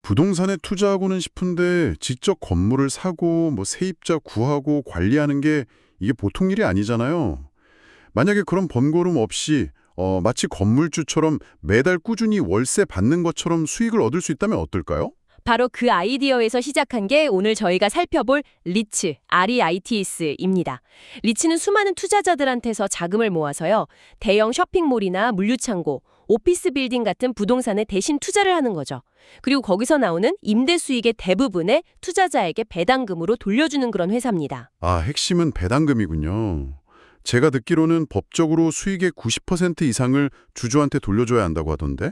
부동산에 투자하고는 싶은데 직접 건물을 사고 세입자 구하고 관리하는 게 이게 보통 일이 아니잖아요. 만약에 그런 번거로움 없이 마치 건물주처럼 매달 꾸준히 월세 받는 것처럼 수익을 얻을 수 있다면 어떨까요? 바로 그 아이디어에서 시작한 게 오늘 저희가 살펴볼 리츠, REITs입니다. 리츠는 수많은 투자자들한테서 자금을 모아서요. 대형 쇼핑몰이나 물류창고, 오피스 빌딩 같은 부동산에 대신 투자를 하는 거죠. 그리고 거기서 나오는 임대 수익의 대부분을 투자자에게 배당금으로 돌려주는 그런 회사입니다. 아, 핵심은 배당금이군요. 제가 듣기로는 법적으로 수익의 90% 이상을 주주한테 돌려줘야 한다고 하던데?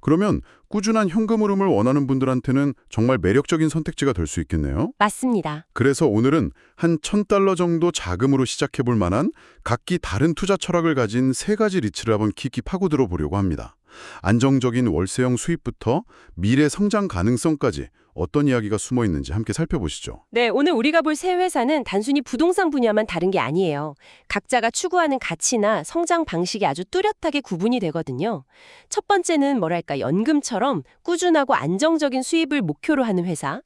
그러면 꾸준한 현금 흐름을 원하는 분들한테는 정말 매력적인 선택지가 될 수 있겠네요. 맞습니다. 그래서 오늘은 한 $1,000 정도 자금으로 시작해볼 만한 각기 다른 투자 철학을 가진 세 가지 리츠를 한번 깊이 파고들어 보려고 합니다. 안정적인 월세형 수입부터 미래 성장 가능성까지 어떤 이야기가 숨어 있는지 함께 살펴보시죠. 네, 오늘 우리가 볼 세 회사는 단순히 부동산 분야만 다른 게 아니에요. 각자가 추구하는 가치나 성장 방식이 아주 뚜렷하게 구분이 되거든요. 첫 번째는 연금처럼 꾸준하고 안정적인 수입을 목표로 하는 회사.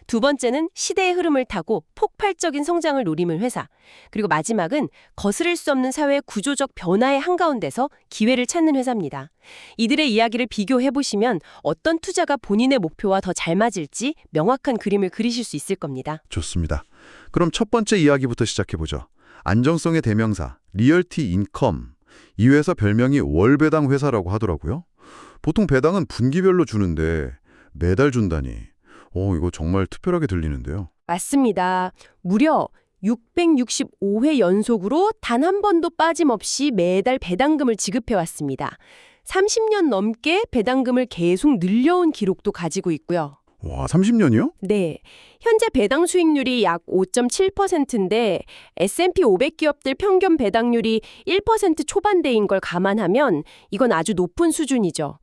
두 번째는 시대의 흐름을 타고 폭발적인 성장을 노리는 회사. 그리고 마지막은 거스를 수 없는 사회 구조적 변화의 한가운데서 기회를 찾는 회사입니다. 이들의 이야기를 비교해보시면 어떤 투자가 본인의 목표와 더 잘 맞을지 명확한 그림을 그리실 수 있을 겁니다. 좋습니다. 그럼 첫 번째 이야기부터 시작해보죠. 안정성의 대명사, 리얼티 인컴. 이 회사 별명이 월배당 회사라고 하더라고요. 보통 배당은 분기별로 주는데 매달 준다니. 이거 정말 특별하게 들리는데요. 맞습니다. 무려 665회 연속으로 단 한 번도 빠짐없이 매달 배당금을 지급해왔습니다. 30년 넘게 배당금을 계속 늘려온 기록도 가지고 있고요. 와, 30년이요? 네, 현재 배당 수익률이 약 5.7%인데 S&P 500 기업들 평균 배당률이 1% 초반대인 걸 감안하면 이건 아주 높은 수준이죠.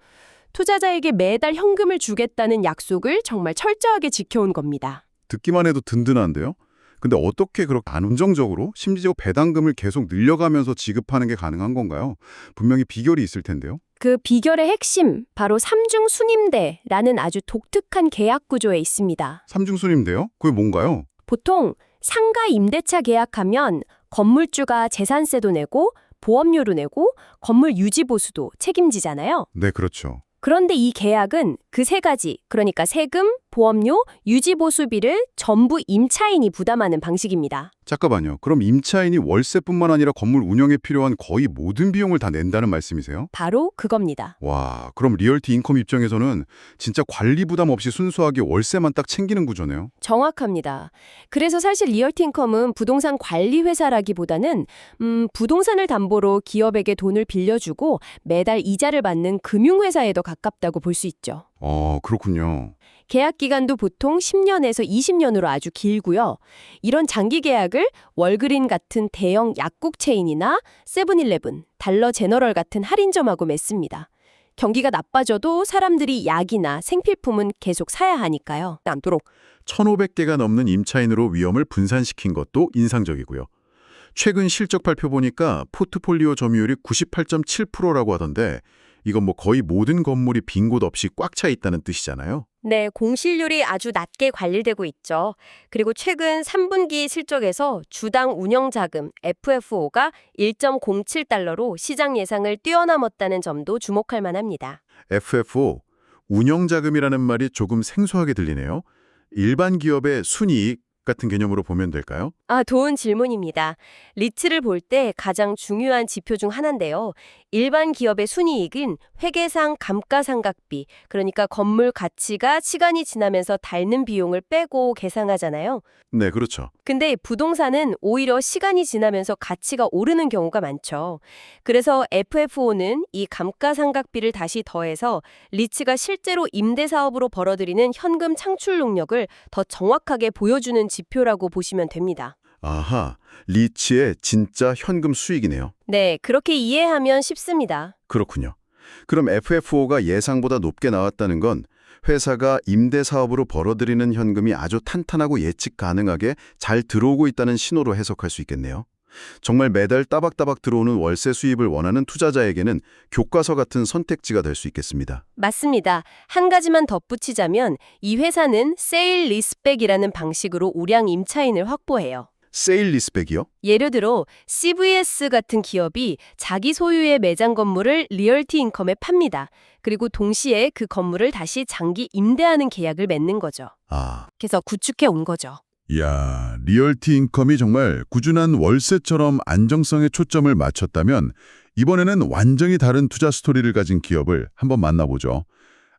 투자자에게 매달 현금을 주겠다는 약속을 정말 철저하게 지켜온 겁니다. 듣기만 해도 든든한데요? 근데 어떻게 그렇게 안정적으로 심지어 배당금을 계속 늘려가면서 지급하는 게 가능한 건가요? 분명히 비결이 있을 텐데요. 그 비결의 핵심, 바로 삼중 순임대라는 아주 독특한 계약 구조에 있습니다. 삼중순임대요? 그게 뭔가요? 보통 상가 임대차 계약하면 건물주가 재산세도 내고 보험료도 내고 건물 유지 보수도 책임지잖아요. 네, 그렇죠. 그런데 이 계약은 그 세 가지, 그러니까 세금, 보험료, 유지 보수비를 전부 임차인이 부담하는 방식입니다. 잠깐만요. 그럼 임차인이 월세뿐만 아니라 건물 운영에 필요한 거의 모든 비용을 다 낸다는 말씀이세요? 바로 그겁니다. 와, 그럼 리얼티 인컴 입장에서는 진짜 관리 부담 없이 순수하게 월세만 딱 챙기는 구조네요. 정확합니다. 그래서 사실 리얼티인컴은 부동산 관리 회사라기보다는 부동산을 담보로 기업에게 돈을 빌려주고 매달 이자를 받는 금융회사에 더 가깝다고 볼 수 있죠. 그렇군요. 계약 기간도 보통 10년에서 20년으로 아주 길고요. 이런 장기 계약을 월그린 같은 대형 약국 체인이나 세븐일레븐, 달러 제너럴 같은 할인점하고 맺습니다. 경기가 나빠져도 사람들이 약이나 생필품은 계속 사야 하니까요. 남도록 1,500개가 넘는 임차인으로 위험을 분산시킨 것도 인상적이고요. 최근 실적 발표 보니까 포트폴리오 점유율이 98.7%라고 하던데 이건 거의 모든 건물이 빈 곳 없이 꽉 차 있다는 뜻이잖아요. 네, 공실률이 아주 낮게 관리되고 있죠. 그리고 최근 3분기 실적에서 주당 운영자금 FFO가 1.07달러로 시장 예상을 뛰어넘었다는 점도 주목할 만합니다. FFO, 운영자금이라는 말이 조금 생소하게 들리네요. 일반 기업의 순이익 같은 개념으로 보면 될까요? 좋은 질문입니다. 리츠를 볼 때 가장 중요한 지표 중 하나인데요. 일반 기업의 순이익은 회계상 감가상각비, 그러니까 건물 가치가 시간이 지나면서 닳는 비용을 빼고 계산하잖아요. 네, 그렇죠. 근데 부동산은 오히려 시간이 지나면서 가치가 오르는 경우가 많죠. 그래서 FFO는 이 감가상각비를 다시 더해서 리츠가 실제로 임대사업으로 벌어들이는 현금 창출 능력을 더 정확하게 보여주는 지표라고 보시면 됩니다. 아하, 리츠의 진짜 현금 수익이네요. 네, 그렇게 이해하면 쉽습니다. 그렇군요. 그럼 FFO가 예상보다 높게 나왔다는 건 회사가 임대 사업으로 벌어들이는 현금이 아주 탄탄하고 예측 가능하게 잘 들어오고 있다는 신호로 해석할 수 있겠네요. 정말 매달 따박따박 들어오는 월세 수입을 원하는 투자자에게는 교과서 같은 선택지가 될 수 있겠습니다. 맞습니다. 한 가지만 덧붙이자면 이 회사는 세일 리스백이라는 방식으로 우량 임차인을 확보해요. 세일 리스백이요? 예를 들어 CVS 같은 기업이 자기 소유의 매장 건물을 리얼티 인컴에 팝니다. 그리고 동시에 그 건물을 다시 장기 임대하는 계약을 맺는 거죠. 아, 그래서 구축해 온 거죠. 이야, 리얼티 인컴이 정말 꾸준한 월세처럼 안정성에 초점을 맞췄다면 이번에는 완전히 다른 투자 스토리를 가진 기업을 한번 만나보죠.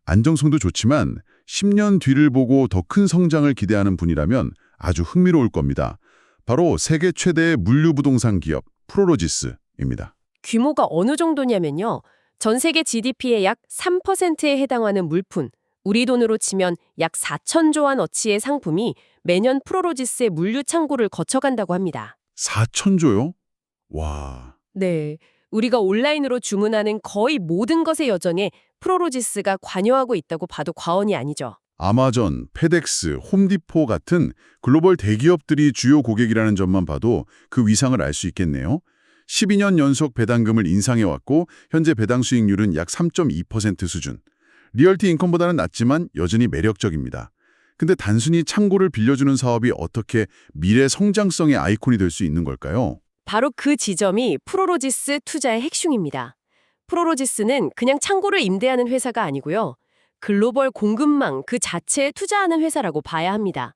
안정성도 좋지만 10년 뒤를 보고 더 큰 성장을 기대하는 분이라면 아주 흥미로울 겁니다. 바로 세계 최대의 물류부동산 기업 프로로지스입니다. 규모가 어느 정도냐면요. 전 세계 GDP의 약 3%에 해당하는 물품, 우리 돈으로 치면 약 4천조 원어치의 상품이 매년 프로로지스의 물류 창고를 거쳐간다고 합니다. 4천조요? 와, 네, 우리가 온라인으로 주문하는 거의 모든 것의 여정에 프로로지스가 관여하고 있다고 봐도 과언이 아니죠. 아마존, 페덱스, 홈디포 같은 글로벌 대기업들이 주요 고객이라는 점만 봐도 그 위상을 알 수 있겠네요. 12년 연속 배당금을 인상해왔고 현재 배당 수익률은 약 3.2% 수준. 리얼티 인컴보다는 낮지만 여전히 매력적입니다. 근데 단순히 창고를 빌려주는 사업이 어떻게 미래 성장성의 아이콘이 될 수 있는 걸까요? 바로 그 지점이 프로로지스 투자의 핵심입니다. 프로로지스는 그냥 창고를 임대하는 회사가 아니고요. 글로벌 공급망 그 자체에 투자하는 회사라고 봐야 합니다.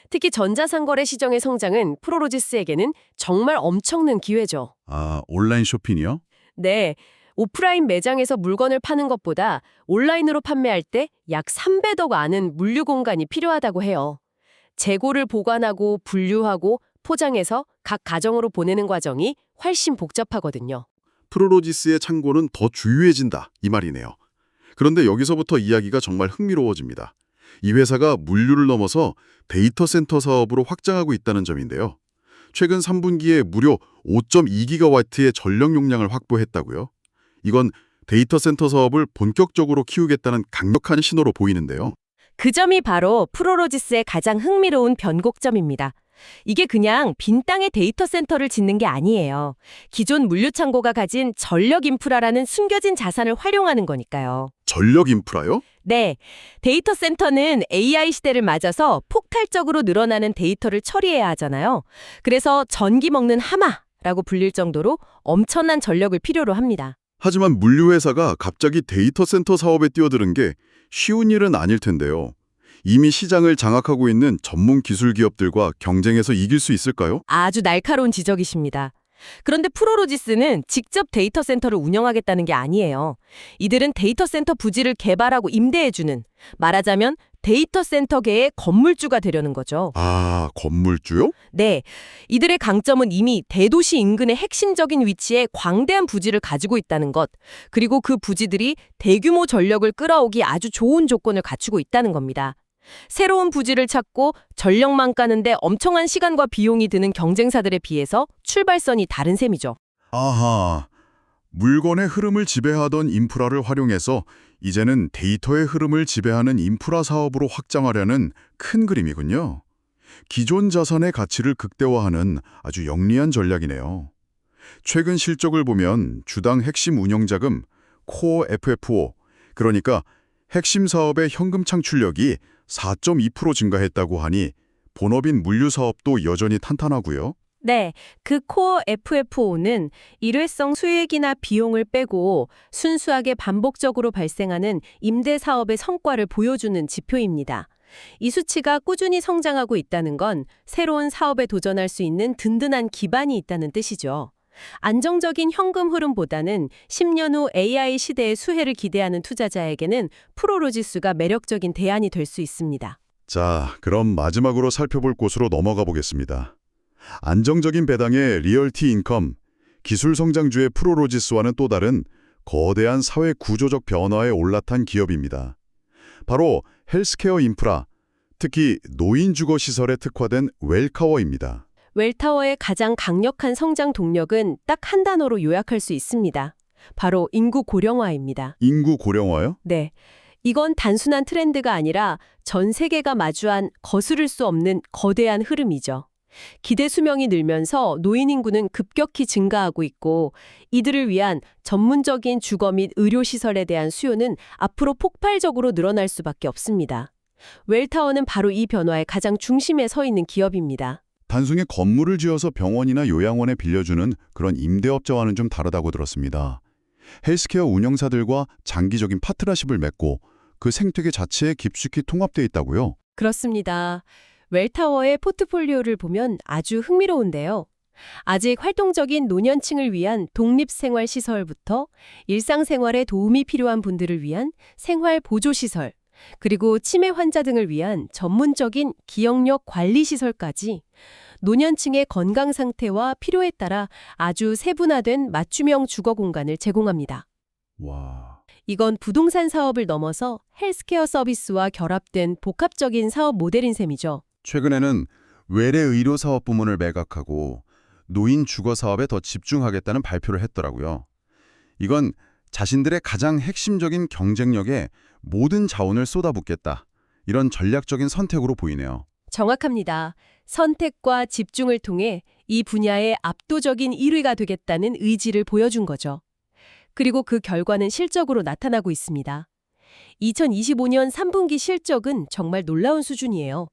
특히 전자상거래 시장의 성장은 프로로지스에게는 정말 엄청난 기회죠. 아, 온라인 쇼핑이요? 네, 오프라인 매장에서 물건을 파는 것보다 온라인으로 판매할 때 약 3배 더 많은 물류 공간이 필요하다고 해요. 재고를 보관하고 분류하고 포장해서 각 가정으로 보내는 과정이 훨씬 복잡하거든요. 프로로지스의 창고는 더 주요해진다 이 말이네요. 그런데 여기서부터 이야기가 정말 흥미로워집니다. 이 회사가 물류를 넘어서 데이터 센터 사업으로 확장하고 있다는 점인데요. 최근 3분기에 무려 5.2기가와트의 전력 용량을 확보했다고요. 이건 데이터 센터 사업을 본격적으로 키우겠다는 강력한 신호로 보이는데요. 그 점이 바로 프로로지스의 가장 흥미로운 변곡점입니다. 이게 그냥 빈 땅에 데이터 센터를 짓는 게 아니에요. 기존 물류 창고가 가진 전력 인프라라는 숨겨진 자산을 활용하는 거니까요. 전력 인프라요? 네, 데이터 센터는 AI 시대를 맞아서 폭발적으로 늘어나는 데이터를 처리해야 하잖아요. 그래서 전기 먹는 하마라고 불릴 정도로 엄청난 전력을 필요로 합니다. 하지만 물류회사가 갑자기 데이터 센터 사업에 뛰어드는 게 쉬운 일은 아닐 텐데요. 이미 시장을 장악하고 있는 전문 기술 기업들과 경쟁해서 이길 수 있을까요? 아주 날카로운 지적이십니다. 그런데 프로로지스는 직접 데이터 센터를 운영하겠다는 게 아니에요. 이들은 데이터 센터 부지를 개발하고 임대해주는, 말하자면 데이터 센터계의 건물주가 되려는 거죠. 아, 건물주요? 네, 이들의 강점은 이미 대도시 인근의 핵심적인 위치에 광대한 부지를 가지고 있다는 것, 그리고 그 부지들이 대규모 전력을 끌어오기 아주 좋은 조건을 갖추고 있다는 겁니다. 새로운 부지를 찾고 전력망 까는데 엄청난 시간과 비용이 드는 경쟁사들에 비해서 출발선이 다른 셈이죠. 아하, 물건의 흐름을 지배하던 인프라를 활용해서 이제는 데이터의 흐름을 지배하는 인프라 사업으로 확장하려는 큰 그림이군요. 기존 자산의 가치를 극대화하는 아주 영리한 전략이네요. 최근 실적을 보면 주당 핵심 운영자금, 코어 FFO, 그러니까 핵심 사업의 현금 창출력이 4.2% 증가했다고 하니 본업인 물류 사업도 여전히 탄탄하고요. 네, 그 코어 FFO는 일회성 수익이나 비용을 빼고 순수하게 반복적으로 발생하는 임대 사업의 성과를 보여주는 지표입니다. 이 수치가 꾸준히 성장하고 있다는 건 새로운 사업에 도전할 수 있는 든든한 기반이 있다는 뜻이죠. 안정적인 현금 흐름보다는 10년 후 AI 시대의 수혜를 기대하는 투자자에게는 프로로지스가 매력적인 대안이 될 수 있습니다. 자, 그럼 마지막으로 살펴볼 곳으로 넘어가 보겠습니다. 안정적인 배당의 리얼티 인컴, 기술 성장주의 프로로지스와는 또 다른 거대한 사회 구조적 변화에 올라탄 기업입니다. 바로 헬스케어 인프라, 특히 노인 주거 시설에 특화된 웰카워입니다. 웰타워의 가장 강력한 성장 동력은 딱 한 단어로 요약할 수 있습니다. 바로 인구 고령화입니다. 인구 고령화요? 네. 이건 단순한 트렌드가 아니라 전 세계가 마주한 거스를 수 없는 거대한 흐름이죠. 기대 수명이 늘면서 노인 인구는 급격히 증가하고 있고 이들을 위한 전문적인 주거 및 의료시설에 대한 수요는 앞으로 폭발적으로 늘어날 수밖에 없습니다. 웰타워는 바로 이 변화의 가장 중심에 서 있는 기업입니다. 단순히 건물을 지어서 병원이나 요양원에 빌려주는 그런 임대업자와는 좀 다르다고 들었습니다. 헬스케어 운영사들과 장기적인 파트너십을 맺고 그 생태계 자체에 깊숙이 통합되어 있다고요? 그렇습니다. 웰타워의 포트폴리오를 보면 아주 흥미로운데요. 아직 활동적인 노년층을 위한 독립생활시설부터 일상생활에 도움이 필요한 분들을 위한 생활보조시설, 그리고 치매 환자 등을 위한 전문적인 기억력 관리시설까지 노년층의 건강 상태와 필요에 따라 아주 세분화된 맞춤형 주거 공간을 제공합니다. 와, 이건 부동산 사업을 넘어서 헬스케어 서비스와 결합된 복합적인 사업 모델인 셈이죠. 최근에는 외래 의료 사업 부문을 매각하고 노인 주거 사업에 더 집중하겠다는 발표를 했더라고요. 이건 자신들의 가장 핵심적인 경쟁력에 모든 자원을 쏟아붓겠다. 이런 전략적인 선택으로 보이네요. 정확합니다. 선택과 집중을 통해 이 분야의 압도적인 1위가 되겠다는 의지를 보여준 거죠. 그리고 그 결과는 실적으로 나타나고 있습니다. 2025년 3분기 실적은 정말 놀라운 수준이에요.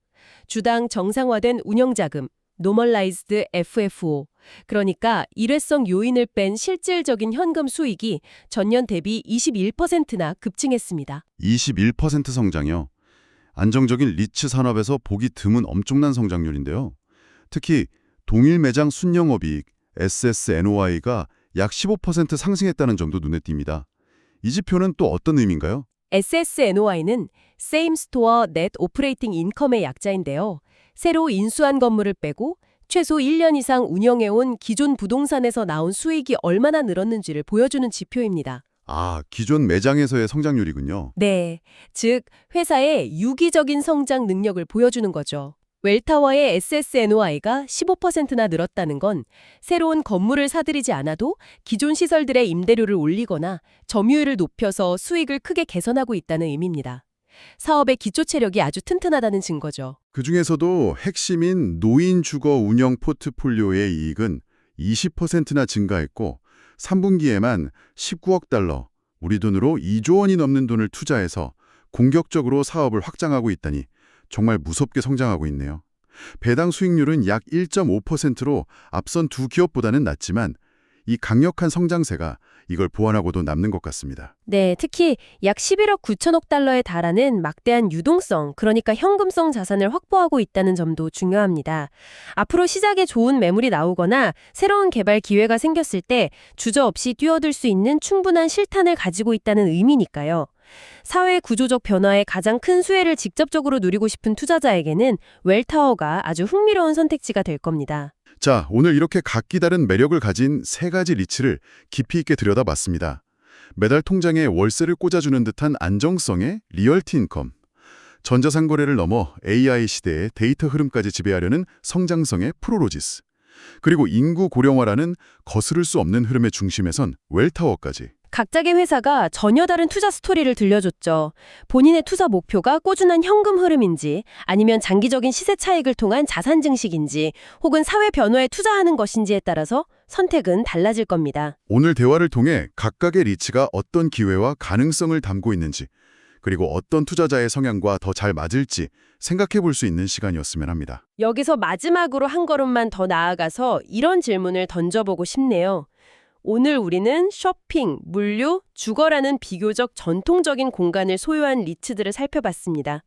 주당 정상화된 운영자금, Normalized FFO, 그러니까 일회성 요인을 뺀 실질적인 현금 수익이 전년 대비 21%나 급증했습니다. 21% 성장이요. 안정적인 리츠 산업에서 보기 드문 엄청난 성장률인데요. 특히 동일 매장 순영업이익 SSNOI가 약 15% 상승했다는 점도 눈에 띕니다. 이 지표는 또 어떤 의미인가요? SSNOI는 Same Store Net Operating Income의 약자인데요. 새로 인수한 건물을 빼고 최소 1년 이상 운영해온 기존 부동산에서 나온 수익이 얼마나 늘었는지를 보여주는 지표입니다. 아, 기존 매장에서의 성장률이군요. 네, 즉 회사의 유기적인 성장 능력을 보여주는 거죠. 웰타워의 SSNOI가 15%나 늘었다는 건 새로운 건물을 사들이지 않아도 기존 시설들의 임대료를 올리거나 점유율을 높여서 수익을 크게 개선하고 있다는 의미입니다. 사업의 기초 체력이 아주 튼튼하다는 증거죠. 그중에서도 핵심인 노인 주거 운영 포트폴리오의 이익은 20%나 증가했고 3분기에만 19억 달러, 우리 돈으로 2조 원이 넘는 돈을 투자해서 공격적으로 사업을 확장하고 있다니 정말 무섭게 성장하고 있네요. 배당 수익률은 약 1.5%로 앞선 두 기업보다는 낮지만 이 강력한 성장세가 이걸 보완하고도 남는 것 같습니다. 네, 특히 약 11억 9천억 달러에 달하는 막대한 유동성, 그러니까 현금성 자산을 확보하고 있다는 점도 중요합니다. 앞으로 시장에 좋은 매물이 나오거나 새로운 개발 기회가 생겼을 때 주저없이 뛰어들 수 있는 충분한 실탄을 가지고 있다는 의미니까요. 사회 구조적 변화의 가장 큰 수혜를 직접적으로 누리고 싶은 투자자에게는 웰타워가 아주 흥미로운 선택지가 될 겁니다. 자, 오늘 이렇게 각기 다른 매력을 가진 세 가지 리츠를 깊이 있게 들여다봤습니다. 매달 통장에 월세를 꽂아주는 듯한 안정성의 리얼티 인컴, 전자상거래를 넘어 AI 시대의 데이터 흐름까지 지배하려는 성장성의 프로로지스, 그리고 인구 고령화라는 거스를 수 없는 흐름의 중심에선 웰타워까지. 각각의 회사가 전혀 다른 투자 스토리를 들려줬죠. 본인의 투자 목표가 꾸준한 현금 흐름인지 아니면 장기적인 시세 차익을 통한 자산 증식인지 혹은 사회 변화에 투자하는 것인지에 따라서 선택은 달라질 겁니다. 오늘 대화를 통해 각각의 리츠가 어떤 기회와 가능성을 담고 있는지, 그리고 어떤 투자자의 성향과 더 잘 맞을지 생각해 볼 수 있는 시간이었으면 합니다. 여기서 마지막으로 한 걸음만 더 나아가서 이런 질문을 던져보고 싶네요. 오늘 우리는 쇼핑, 물류, 주거라는 비교적 전통적인 공간을 소유한 리츠들을 살펴봤습니다.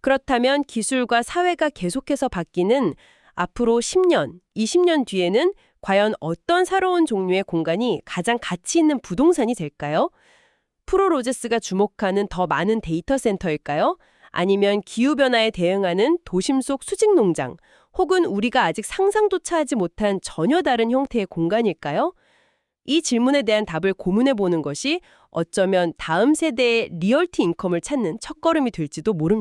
그렇다면 기술과 사회가 계속해서 바뀌는 앞으로 10년, 20년 뒤에는 과연 어떤 새로운 종류의 공간이 가장 가치 있는 부동산이 될까요? 프로로제스가 주목하는 더 많은 데이터 센터일까요? 아니면 기후변화에 대응하는 도심 속 수직 농장, 혹은 우리가 아직 상상조차 하지 못한 전혀 다른 형태의 공간일까요? 이 질문에 대한 답을 고민해보는 것이 어쩌면 다음 세대의 리얼티 인컴을 찾는 첫걸음이 될지도 모릅니다.